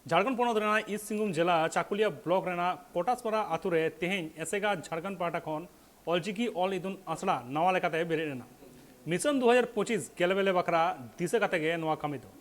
झारखंड पोनत रेना ईस्ट सिंहभूम जिला चाकुलिया ब्लॉक रेना कोटासपारा आतु रे तेहें एसेगा झारखंड पाहटा खन ऑलचिकी ऑल इतुन आसड़ा नवा लेकाते बेरे रेना मिशन 2025 गेलेबेले बखरा दिसे काते गे नवा कामी दो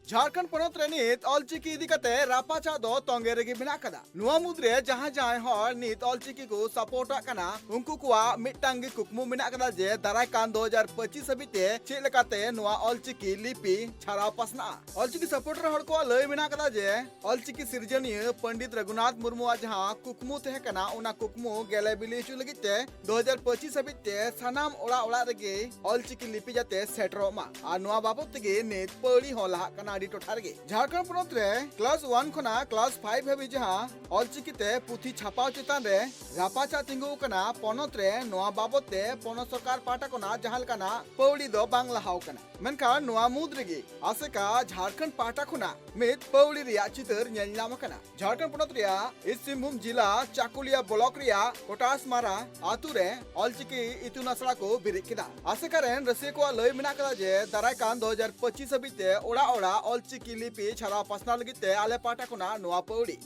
झारखंड पनत रे नित ऑलचिकी इदी कते रापाचा दो तोंगे रेगी बिना कदा नुआ मुद्रे जहां जहां हर नित ऑलचिकी को सपोर्ट कना उनको कुआ मिटांग कुकमु बिना कदा जे दाराय कान 2025 हबिते चे लेकाते नुआ ऑलचिकी लिपि छारा पसना ऑलचिकी सपोर्टर हर को लय बिना कदा जे ऑलचिकी सिरजनीय पंडित रघुनाथ मुर्मू जहां कुकमु तहे कना उना कुकमु गेले बिली चु लगिते 2025 हबिते सनाम ओड़ा ओड़ा रेगे ऑलचिकी लिपि जाते सेटरोमा आ नुआ बाबत तेगे नित पड़ी होला कना झारखंड पनत रे क्लास 1 खना क्लास 5 हबी जहां ऑलचिकीते पुथी छापाव चितान रे रापाचा तिंगु कना पनत रे नोआ बाबते पनत सरकार पाटा कोना जहाल कना पौड़ी दो बांग्ला हाव कना मेनखा नोआ मुद रेगी आसेका झारखंड पाटा खुना मित पौड़ी रिया चितर नेलनाम कना झारखंड पनत रिया ईस्ट सिंहभूम जिला चाकुलिया ब्लॉक रिया कोटासमारा आतु रे ऑलचिकी इतुन आसड़ा को बिरिद किदा आसेका रेन रसिया को लय मिना कदा जे दाराय कान 2025 हबिते ओड़ा ओड़ा ऑलचिकी लिपि छारा पासना लगिते आले पाटा कोना नोआ पौड़ी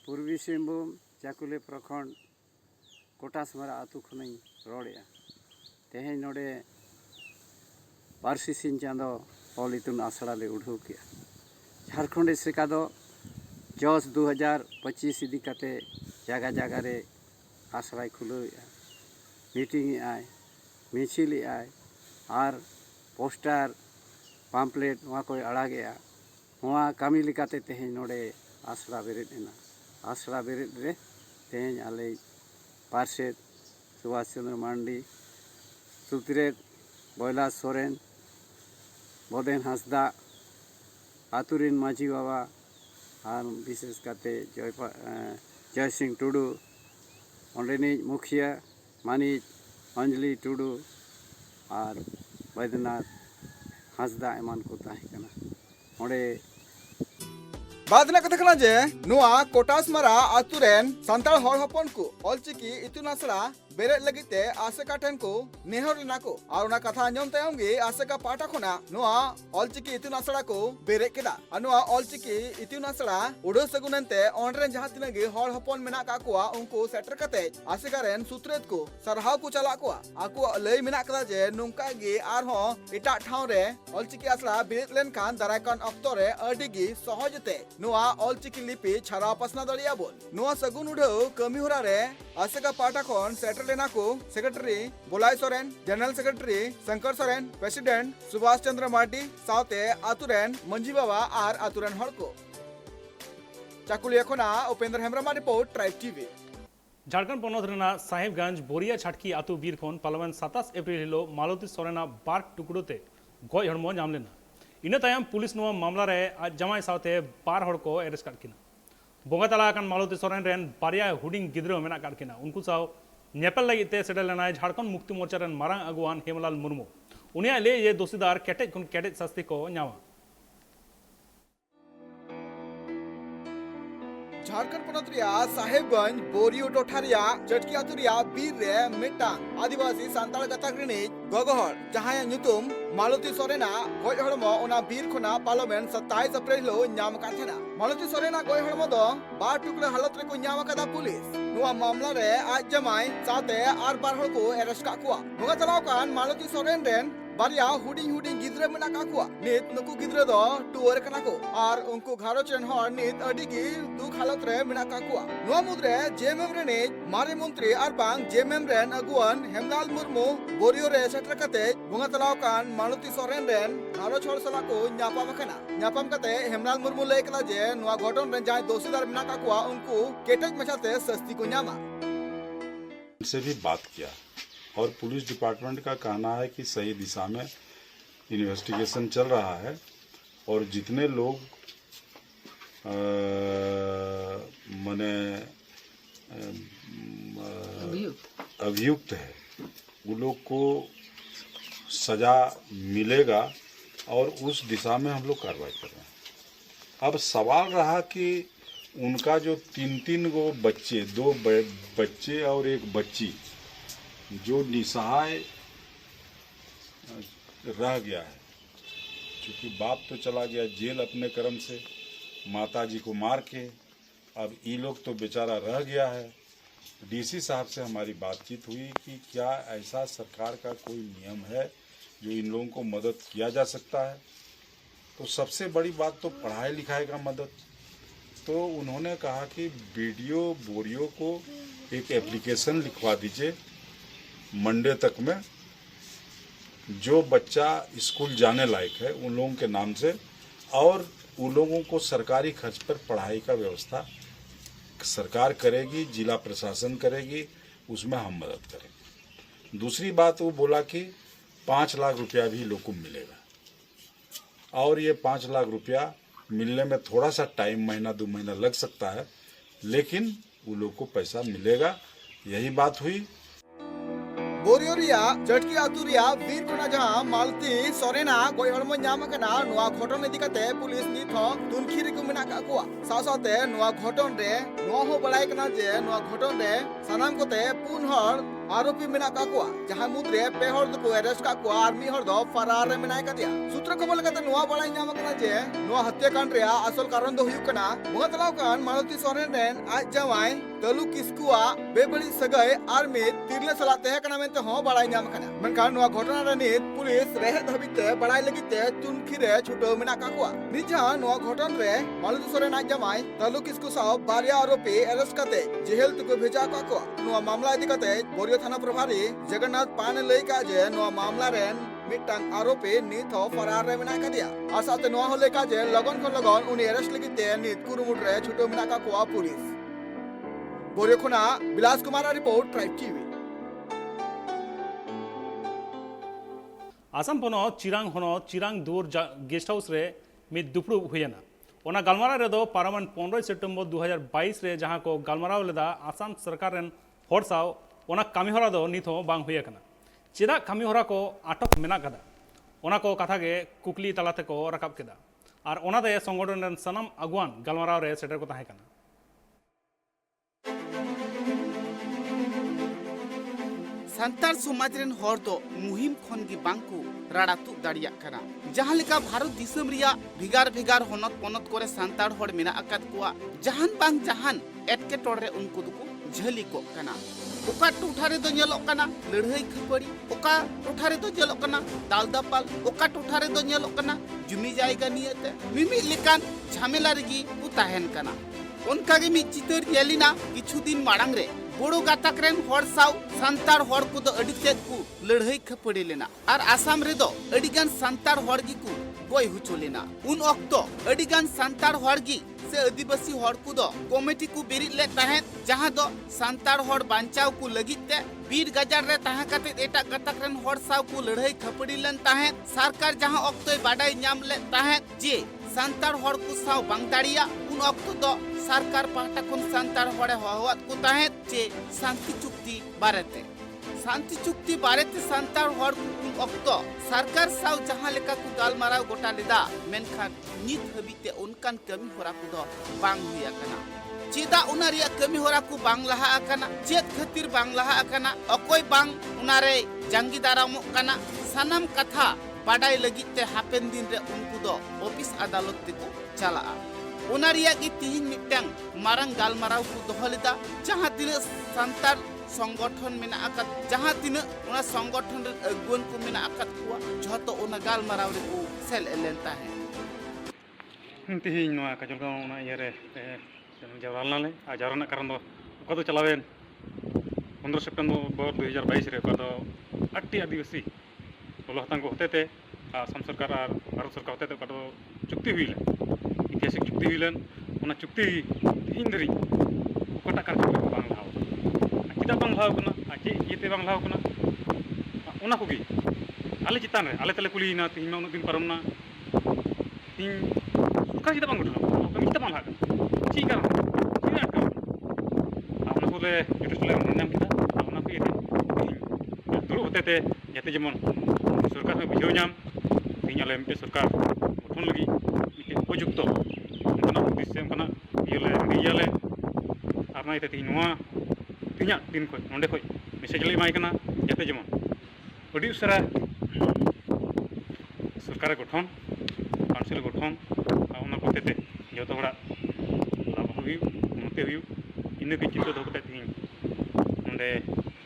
पूर्वी सिंहभूम चाकुलिया प्रखंड कोटासमारा आतु खनई रोड़िया तेहें नोडे पारसी सिंह चांदो ऑल इतुन आसड़ा ले उड़ू किया झारखंड एसेका दो जॉस 2025 इदी काते जगह जगह रे आसड़ा खुलौया मीटिंग आय मिছিল आय आर पोस्टर पाम्पलेट वहाँ कोई अड़ागेया वहाँ कामी लिकाते तेहें नोडे आसड़ा बेरेद एना आसड़ा बेरेद रे तेहें आले पार्षद सुभाष चंद्र मांडी सुतरेद बैला सोरेन बोदेन हांसदा आतुरिन माझी बाबा और विशेष करते जय सिंह टुडू अंडेनी मुखिया मानिज अंजलि टुडू और बैद्यनाथ हांसदा एमान को ताहेकना ओंडे बादना कथा कना जे नुआ कोटासमारा आतुरेन संताल हर हपन को ऑलचिकी इतुन आसड़ा बेरे लगिते आसेका ठेन को नेहर लेना को और उना कथा अंजम तायम गे आसेका पाटा खोना नुआ ऑलचिकी इतुन आसड़ा को बेरे केदा नुआ ऑलचिकी इतुन आसड़ा उडो सगुनते ऑनरेन जहां तिना गे हर हपन मेना का कोआ उनको सेटर कते आसेका रेन सुत्रेत को सरहाव को चला कोआ आको लय मेना कदा जे नुंका गे आर हो इटा ठाव रे ऑलचिकी आसड़ा बेरे लेन कान दाराय कान अक्तो रे अडिगी सहजते नुआ ऑलचिकी लिपि छारा पसना दलिया बोल नुआ सगुन उडो कमी होरा रे आसेका पाटा खोन सेटर लेना को सेक्रेटरी बोलाई Soren general secretary Shankar Soren president Subhash Chandra Mardi साउते आतुरेन मंजी बाबा आर आतुरेन हर को चाकुलिया खोना Upendra Hembram report tribe TV Jharkhand पोनत रेना साहेबगंज बोरिया छाटकी आतु बीर खन पालवन 27 एप्रिल हिलो मालती सोरेना बार टुकड़ोते गoj हड़मो नाम लेना इना तायम पुलिस नोवा मामला रे आज जमाय साउते बार हड़ को एरेस्ट काटकिना बोंगा तला कान मालती सोरेन रेन बारिया हुडिंग गिद्रो मेना काटकिना उनको साव नेपल लगिते सेटल लेना झारखंड मुक्ति मोर्चा रेन मारांग अगुवान हेमलाल मुर्मू उनिया ले ये दोषीदार केटेज खुन केटेज शास्ति को न्यावा झारखंड पनत रिया साहेबगंज बोरियो टोठारिया चटकी आतुरिया बीर रे मिटांग आदिवासी सांताल गताक रिनिज गगहर जहां नुतुम मालती सोरेना गoj हड़मो उना बीर खना पार्लियामेंट 27 अप्रैल लो न्याम काथेना मालती सोरेना गoj हड़मो दो बार टुकड़ा हालत रे को न्याम कदा पुलिस नुआ मामला रे आज जमाय साथे आर बार हड़ को अरेस्ट का कुआ भोगा तलाव कान मालती सोरेन रेन बारिया हुडिंग हुडिंग गिद्रे मेना का कुआ नित नुकु गिद्रे दो टूर कना को और उनको घारोच रेन हर नित अडिगी दुख हालत रे मेना का कुआ नुआ मुद्रे जेएमएम रे ने मारे मंत्री आर बांग जेएमएम रेन अगुवान हेमलाल मुर्मू बोरियो रे सेटर कते भोगा तलाव कान मालती सोरेन रेन घारोच हर सला को न्यापाम कना न्यापाम कते हेमलाल मुर्मू ले कला जे नुआ घटन रेन जाय दोषीदार मेना का कुआ उनको केटेज मचाते सस्ती को न्यामा से भी बात किया और पुलिस डिपार्टमेंट का कहना है कि सही दिशा में इन्वेस्टिगेशन चल रहा है और जितने लोग मने अभियुक्त है वो लोग को सजा मिलेगा और उस दिशा में हम लोग कार्रवाई कर रहे हैं। अब सवाल रहा कि उनका जो तीन गो बच्चे, 2 बच्चे और एक बच्ची जो निसहाय रह गया है, क्योंकि बाप तो चला गया जेल अपने कर्म से, माता जी को मार के, अब ये लोग तो बेचारा रह गया है। डीसी साहब से हमारी बातचीत हुई कि क्या ऐसा सरकार का कोई नियम है जो इन लोगों को मदद किया जा सकता है। तो सबसे बड़ी बात तो पढ़ाई लिखाई का मदद। तो उन्होंने कहा कि वीडियो बोरियो को एक एप्लीकेशन लिखवा दीजिए मंडे तक में, जो बच्चा स्कूल जाने लायक है उन लोगों के नाम से, और उन लोगों को सरकारी खर्च पर पढ़ाई का व्यवस्था सरकार करेगी, जिला प्रशासन करेगी, उसमें हम मदद करेंगे। दूसरी बात वो बोला कि 5 लाख रुपया भी लोग को मिलेगा, और ये 5 लाख रुपया मिलने में थोड़ा सा टाइम, महीना 2 महीना लग सकता है, लेकिन वो लोग को पैसा मिलेगा। यही बात हुई। बोरियोरिया चटकी आतुरिया वीर कोना जहां मालती सोरेना गोय हड़मो नाम कना नोआ घटन इदी कते पुलिस नित हो तुनखी रे को मेना का कोआ सासाते नोआ घटन रे नोआ हो बड़ाई कना जे नोआ घटन रे सनाम कोते पुन हर आरोपी मेना का कोआ जहां मुद्रे पे हर दो अरेस्ट का कोआ आर्मी हर दो फरार रे मेना का दिया सूत्र को बोल कते नोआ बड़ाई नाम कना जे नोआ हत्याकांड रे असल कारण दो हुयु कना मुगतलाव कान मालती सोरेन रेन आज जवाई तलु किस्कुआ बेबड़ी सगय आर्मी तिरले सलाते है कना मेंते हो बड़ाई नाम कना मनकान नोआ घटना रे नित पुलिस रेह धबिते बड़ाई लगिते तुनखी रे छुटो मेना का कोआ निजा नोआ घटन रे मालती सोरेन आज जवाई तलु किस्कु साव बारिया आरोपी अरेस्ट कते जेल तक भेजा का कोआ नोआ मामला इदी कते बोरियो थाना प्रभारी जगन्नाथ पान लई का जे नोआ मामला रेन मिटंग आरोपी नित हो फरार रे मेना का दिया और साथे नोआ होले का जे लगन को लगन उनी अरेस्ट लगिते नित कुरुमुट रे छुटो मेना का कोआ पुलिस बोरियो खुना Bilas Kumar report tribe TV Assam पनत चिरांग हनत चिरांग दूर गेस्ट हाउस रे मिद दुपड़ू हुयना ओना गालमारा रे दो पार्लामेंट 15 सितंबर 2022 रे जहां को गालमाराव लेदा आसाम सरकार रेन हर साव ओना कामीहरा दो नित हो बांग हुय कना चेदा कामीहरा को आटक मेना कदा ओना को कथा गे कुकली तलाते को रकाब केदा और ओना दे संगठन रेन सनम अगवान गालमाराव रे सेटर को ताहे कना संतार समाज रेन हर दो मुहिम खन गी बांकु राडातु दाड़िया कना जहां लेका भारत दिसम रिया भिगार भिगार हनत पनत करे संतार हर मेना अकात कुआ जहान बांग जहान एटके टोरे उनको दुको झली को कना ओका टुठारे दो नेलो कना लड़हई खपड़ी ओका टुठारे दो नेलो कना दालदापाल ओका टुठारे दो नेलो कना जुमी जायगा नियते मिमि लेकान झमेला रेगी उ ताहेन कना उनका गे मि चितर येलिना किछु दिन माड़ांग रे बोड़ो गाताक रेन हर साव संतार हर को दो अडी तेद को लड़हई खपड़ी लेना और आसाम रे दो अडीगान संतार हर गी को गोय हुचो लेना उन अक्तो अडीगान संतार हर गी से आदिवासी हर को दो कमेटी को बेरित ले ताहें जहां दो संतार हर बांचाव को लगिते बीर गजार रे ताहा कते एटा गतक रेन हर साव को लड़हई खपड़ी लेन ताहें सरकार जहां अक्तोय बाडाई नाम ले ताहें जे संतार हर को साव बांग दाड़िया उन अक्तो दो सरकार पाहटा खुन संतार हरे हवात को ताहें जे शांति चुक्ति बारेते संतार हर को अक्तो सरकार साव जहां लेका को गालमाराव गोटा लेदा मेनखान नित हबिते उनकान कमी होरा को दो बांग हुया कना चेदा उना रिया कमी होरा को बांग लहा आकना चेत खातिर बांग लहा आकना अकोय बांग उना रे जंगी दारामो कना सनम कथा बाडाई लगिते हापेन दिन रे उनको दो ऑफिस अदालत ते को चला उना रिया की तीन मिटंग मारंग गालमाराव को दोहलेदा जहां दिन संतार संगठन मेना आकत जहां दिन उना संगठन रे अगुन को मेना आकत कुआ जहतो उना गालमाराव रे को सेल एलेंता है तिहिन नोआ काजलगांव उना यारे जवरालना ले आजारना कारण दो को तो चलावेन 15 सितंबर 2022 रे को दो अट्टी आदिवासी बोलो हतांग को होते थे आसाम सरकार और भारत सरकार होते थे को चुक्ति हुई ले ऐतिहासिक चुक्ति हुई लेन उना चुक्ति तिहिन दरी कोटा कार्य को बांग लाव चिता बांग लाव कना आचे येते बांग लाव कना उना को गी आले चितान रे आले तले कुली ना तिहिन उन दिन परमना तिहिन सुका चिता बांग उठला कमी चिता बांग लाग ची कारण ची अटका आपना को ले जुडिशल नाम किता आपना को येते दुरु होते थे जाते जेमन सरकार में बुझाव नाम तिहिन आले एमपी सरकार गठन लगी उपयुक्त उनका उद्देश्य उनका ये और नाते तीन दिन को नोडे को मेसेज ले एमाय जाते जेमन अड़ी उसरा सरकार गठन काउंसिल गठन होते जो लाभ उन्नति इन चिंता दो तीन नोडे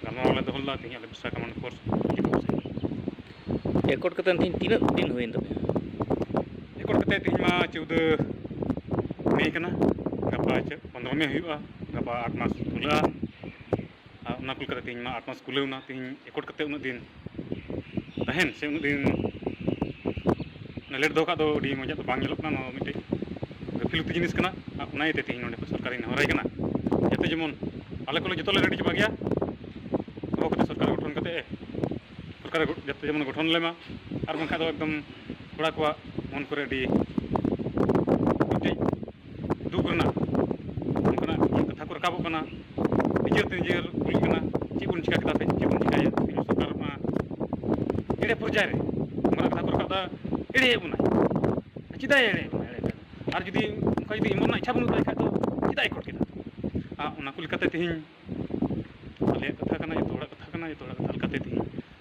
गलमारे दोहला तीन बिरसा कमांड फोर्स एकट कते तीन दिन हुई एकट कते तीन 14 मई कना गपा 15 मई हुआ गपा 8 मास खुला उना कुल कते तीन 8 मास खुलेवना तीन एकट कते उन दिन तहन से उन दिन लेट दो का दो डी मजा तो बांग ना मिटे गफिलुत जिनिस कना उना इते तीन नोडे सरकारी नहराय कना जते जेमन आले को जतो ले रेडी चबा गया तो कते सरकार गठन कते सरकार जते जेमन गठन लेमा और बंखा दो एकदम थोड़ा को मन करे डी मिटे दुख रना उनकना कथा को रकाबो कना निजेर कुली कना ची बुन चिका कता ची बुन चिकाया सरकार मा एड़े पर्याय रे हमरा कथा को रकाबा एड़े बुना चिदा एड़े और जुदी उनका जुदी इमन इच्छा बनु ताई तो चिदा एकट केदा उना कुल कते तिहिन आले कथा कना जो थोड़ा कथा कते तिहिन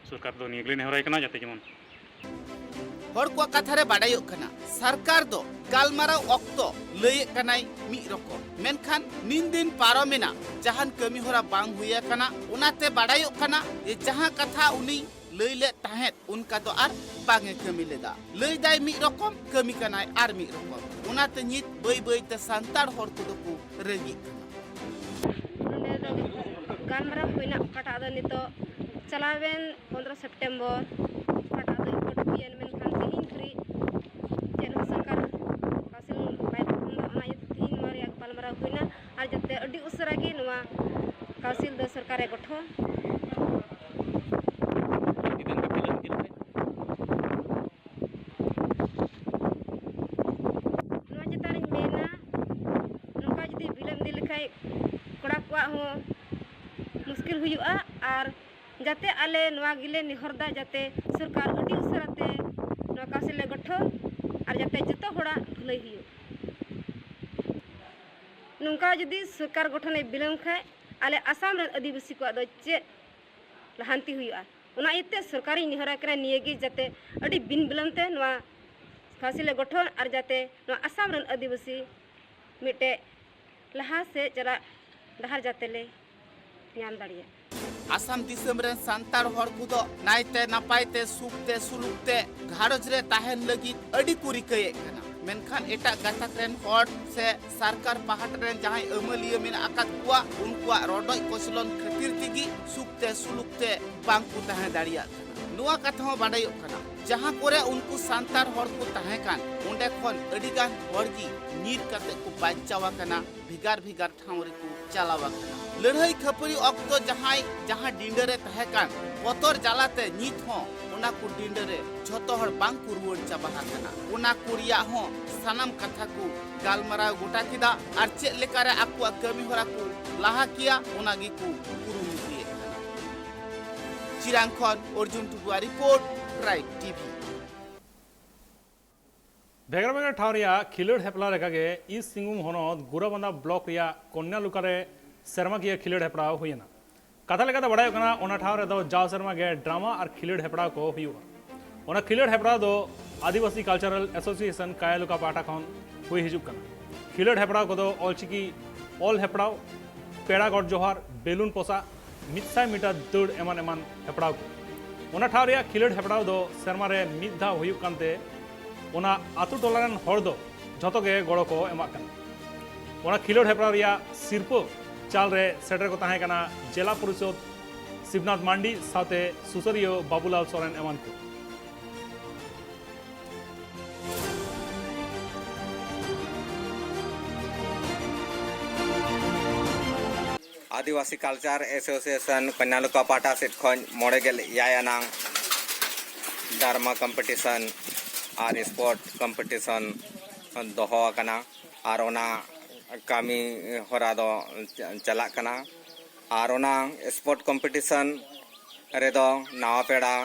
सरकार दो निगले नेहराय कना जाते जेमन हर को कथा रे बाडायो कना सरकार दो गालमाराव ऑक्तो लय कनाय मी रकम मेनखान निन दिन पारमेना जहान कमी होरा बांग हुया कना उनाते बाडायो कना ये जहां कथा उनी लय ले ताहेत उनका तो आर बांगे कमी लेदा लय दाय मी रकम कमी कनाय आर मी रकम उनाते नित बय बय ते सांतार हर को को रेगी गालमाराव हुइना कटा द नितो चलावेन 15 सेप्टेम्बर कटा द कोट पियन मेनखान तिहिन धरी जेन सरकार कासिल बाय ना ओना तिहिन मारे गालमाराव हुइना आर जते अडी उसरा गे नवा कासिल द सरकार गठन नवा जतार मेना नोका जदी बिलम दि लेखाय कोड़ा कोआ हो मुश्किल हुआ और जाते आले नवा गिले निहरदा जाते सरकार अडी उसराते नवा कासिले गठन और जाते जतो होड़ा भलाई हुई नोंका जदी सरकार गठन बिलम खाय आले आसाम रे आदिवासी को दो चे लहांती हुआ उना इते सरकारी निहरा करे नियगी जाते अडी बिन बिलमते नवा कासिले गठन और जाते नवा आसाम रे आदिवासी मिटे लहा से जरा डहार जाते ले ᱧᱟᱢ ᱫᱟᱲᱮᱭᱟᱜ आसाम दिसम रे सांतार हर कुदो नायते नापायते सुखते सुलुकते घारोज रे ताहेन लगी अडी कुरी कये कना मेनखान एटा गाथाक रेन हर से सरकार पहाट रेन जहां अमलिया मेन आकात कुआ उनकुआ रोडोय कोसलन खातिर तिगी सुखते सुलुकते बांकु ताहे दाड़िया नुआ कथा हो बाडायो कना जहां कोरे उनको सांतार हर को ताहे कान ओंडे खन अडी गान हरगी नीर कते को बाचावा कना भिगार भिगार ठाव रे को चलावा कना लड़ाई खपरी ऑक्तो जहां डिंडरे तहे कान बतर जालाते नित हो ओना को डिंडरे झतो हर बांग को रुवड़ चाबा कना ओना कुरिया हो सनम कथा को गालमाराव गोटा किदा आर चेक लेकारे आकु कमी होरा को लाहा किया ओना गी को कुरुमुखी चिरांग खन अर्जुन टुडुआ रिपोर्ट ट्राइब टीवी भेगर भेगर ठाव रिया खिलोड़ हेपला रेखागे ईस्ट सिंगभूम हनत गुराबांधा ब्लॉक रिया कन्या लुकारे सेरमा किया खिलोड़ हेपड़ाव हुईना कथा लेकाते बड़ाय कना ओना ठाव रे दो जाव सेरमा गे ड्रामा और खिलोड़ हेपड़ाव को हुआ ओना खिलोड़ हेपड़ाव दो आदिवासी कल्चरल एसोसिएशन कायालुका पाटा खन हुई हिजुक कना खिलोड़ हेपड़ाव को दो ऑलचिकी ऑल हेपड़ाव पेड़ा गॉड जोहार बेलून पोसा 100 मीटर दौड़ एमान एमान हेपड़ाव को ओना ठाव रिया खिलोड़ हेपड़ाव दो सेरमा रे मिद धा हुयुक कानते ओना आतु टोलारेन हर दो झतो गे गड़ो को एमाक कना ओना खिलोड़ हेपड़ाव रिया सिरपो चाल रे सेटर को ताहे कना जिला परिषद शिवनाथ मांडी साथे सुसरियो बाबूलाल सोरेन एमान को आदिवासी कल्चर एसोसिएशन कन्यालुका पाटा सेट खन मोड़ेगेल यायानांग डारमा कंपटीशन और स्पोर्ट कंपटीशन दोहो कना और ओना कामी होरा दो चला कना और ओना स्पोर्ट कंपटीशन रेदो नावा पेड़ा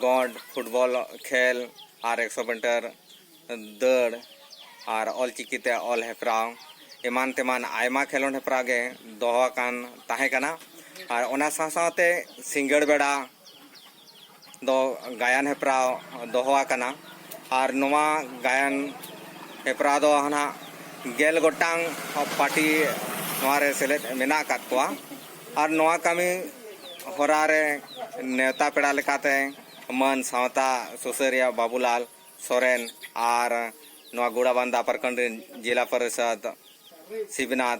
गोड फुटबॉल खेल और 100 मीटर दौड़ और ऑलचिकीते ऑल हेपराव एमान तेमान आयमा खेलों हेपराव गे दोहो कान ताहे कना और ओना साथ साथे सिंगड़ बेड़ा दो गायन हेप्राव दोहो आकना और नोवा गायन हेप्राव दो हना गेल गोटांग पार्टी नोवारे सेलेद मेना कात कोआ और नोवा कमी होरारे नेता पेड़ा लेकाते मन सावता सुसरिया बाबूलाल सोरेन और नोवा गुड़ाबांधा प्रखंड जिला परिषद शिवनाथ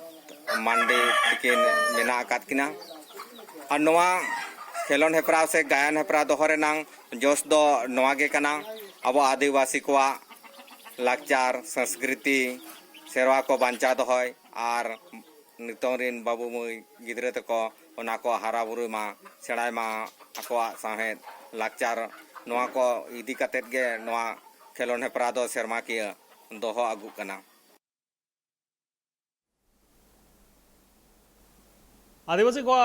मांडी तिकिन मेना कात किना और नोवा खेलोन हेप्राव से गायन हेप्राव दोहो रेनांग जोश दो नोवा गे कना अब आदिवासी को लाचार संस्कृति सेरवा को बांचा दोहय और नितों रिन बाबू मुई गिद्रे तको ओना को हारा बुरु मा सेणाय मा आकोआ साहेद लाचार नोआ को इदी कतेत गे नोआ खेलोन हेप्राव दो सेरमा किया दोहो आगु कना। आदिवासी को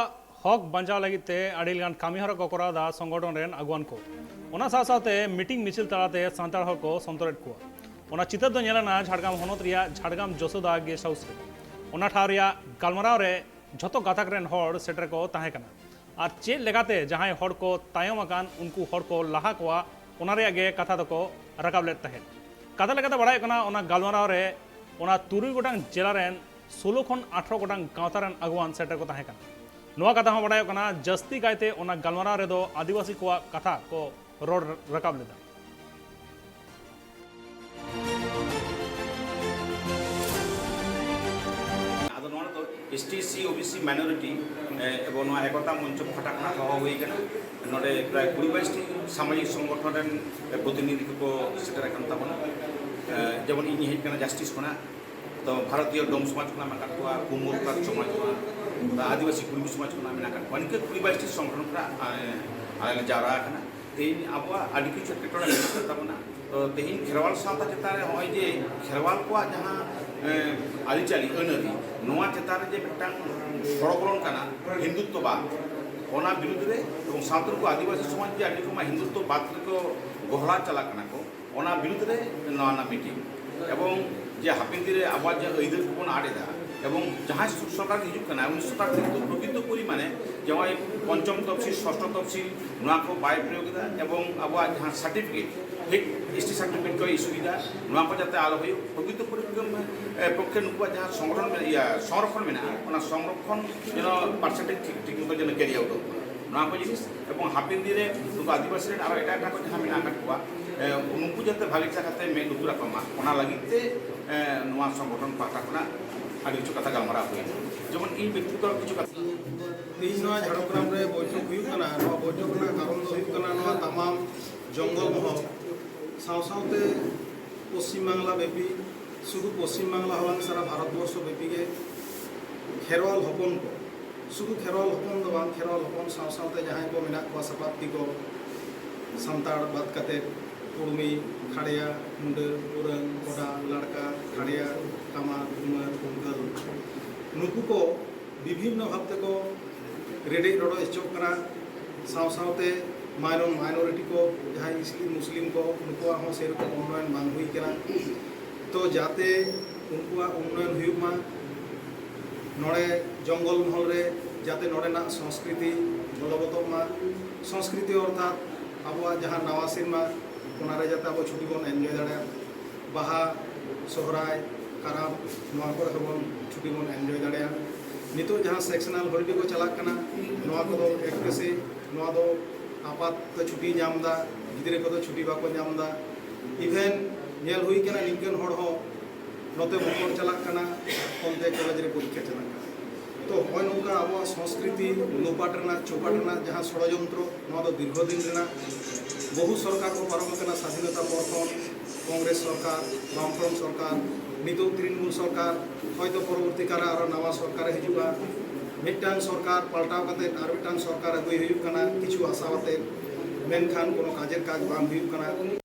हक बचाव लगिते अड़ीगान कामीहरा को कोरादा संगठन रेन अगुवान को ओना साथे मीटिंग मिचिल तलाते सांतार हक को संतरेट को ओना चितर दो नेलाना झाड़ग्राम होनत रिया झाड़ग्राम जसोदा गेस्ट हाउस रे ओना ठाव रिया गालमाराव रे झतो गाथक रेन हर सेटर को ताहे कना और चेक लेगाते जहां हर को तायम अकान उनको हर को लाहा कोआ ओना रे गे कथा दको रकाब लेत ताहे कथा लेगाते बड़ाय कना ओना गालमाराव रे ओना 3 गोटांग जिला रेन 16 खन 18 गोटांग गावता रेन अगुवान सेटर को ताहे कना नोआ कथा हो बड़ाय कना जस्ती कायते ओना गालमाराव रे दो आदिवासी को कथा को रोड रकाब लेदा एसटीसी ओबीसी माइनॉरिटी एवं एकता मंच फटा हवा होना नोडे प्राय 20-22 सामाजिक संगठन प्रतिनिधि को सेटर जमन इन हेजना जस्टिस को तो भारतीय डोम समाज को कुमुर समाज को आदिवासी कुर्मी समाज को इनके 20-22 संगठन आले जावरा तेहन अब आदि किछु एटकेटोना तो तेहन खेरवाल सावता चेतान हय जे खेरवाल को जहाँ आलिचाली अनआरी नोआ चेतान जे मिटांग सड़गलन काना हिंदुत्ववाद ओना विरुद्ध रे एवं सावताल को आदिवासी समाज जे आदि को हिंदुत्ववाद को गहला चला काना को ओना विरुद्ध रे नोना मीटिंग एवं जे हापिन दिरे आबाद जे अइदर को बन आडेदा एवं जहाँ सरकार हिजुकाना उन सरकार प्रकृत परिमाणे जहाँ पंचम तफसिल षष्ठ तफसिल नुआ को बाय प्रयोगदा एवं अब जहाँ सर्टिफिकेट ठीक एसटी सर्टिफिकेट को सुविधा नुआ को जाते आलो हो प्रकृत पक्षे नुआ जहाँ संगठन संरक्षण में संरक्षण जेन पार्सेंटेज ठीक ठीक जेन कैरी आउट नुआ को जिनिस एवं हापिन दिरे नुक आदिवासी और एटा को जहाँ मेना काटवा उनको जाते भागे चाहते में लुतुरा कमा ओना लगिते नुआ संगठन पाटा कोना आगे किछु कथा गालमारा हुए जेमन इन व्यक्तिगत किछु कथा तीन झाड़ग्राम रे बैठक हुईकना बैठक कारण हुईकना तमाम जंगल महल सावते पश्चिम बांगला व्यापी शुद्ध पश्चिम बांगला हवा सारा भारतवर्ष व्यापी के खेरवाल हपन को शुद्ध खेरवाल हपन दो बांग खेरवाल हपन सावते जहाँ को मेना को सपाती को सांताड़ बात कते कुर्मी खाड़िया मुंडर उरंग कोडा लड़का खाड़िया कामा कुमार कुंगल नुकु को विभिन्न भावते को रेडे रोडो चौकना सावते माइनॉरिटी को जहाँ मुस्लिम को उनको सेरकम उन्नयन बांग हुई कना तो जाते उनको उन्नयन हुआ नोड़े जंगल महल रे जाते नोड़ेना संस्कृति बलवत्तम संस्कृति अर्थात अब जहाँ नवा सिनेमा ओनारे जाते अब छुट्टी बन एनजय दाड़ा बाहा सोहराय काराम नवा को बन छुट्टी बन एनजय दाड़ा नितो जहाँ सेक्शनल हॉलिडे को चलाकना नवा को एक से नवा दो आपात छुट्टी नामदा गिद्रे को छुट्टी बाको नामदा इवेन नेल हुई कना निकन हड़ हो नते बंगल चलाकना कोनते कॉलेज रे परीक्षा चलाकना तो होय नोका अब संस्कृति लोपाटना चौपाटना जहाँ षड़यंत्र नवा दो दीर्घदिन रेना बहु सरकार को पारम कना स्वाधीनता प्रथम कांग्रेस सरकार वामफ्रंट सरकार नितो तृणमूल सरकार हयतो परवर्ती काल आरो नवा सरकार हिजुगा मिटांग सरकार पलटाव कते आर मिटांग सरकार अगुई हुयुग कना किछु आशावाते मेनखान कोनो काजेर काज बांग हुयुग कना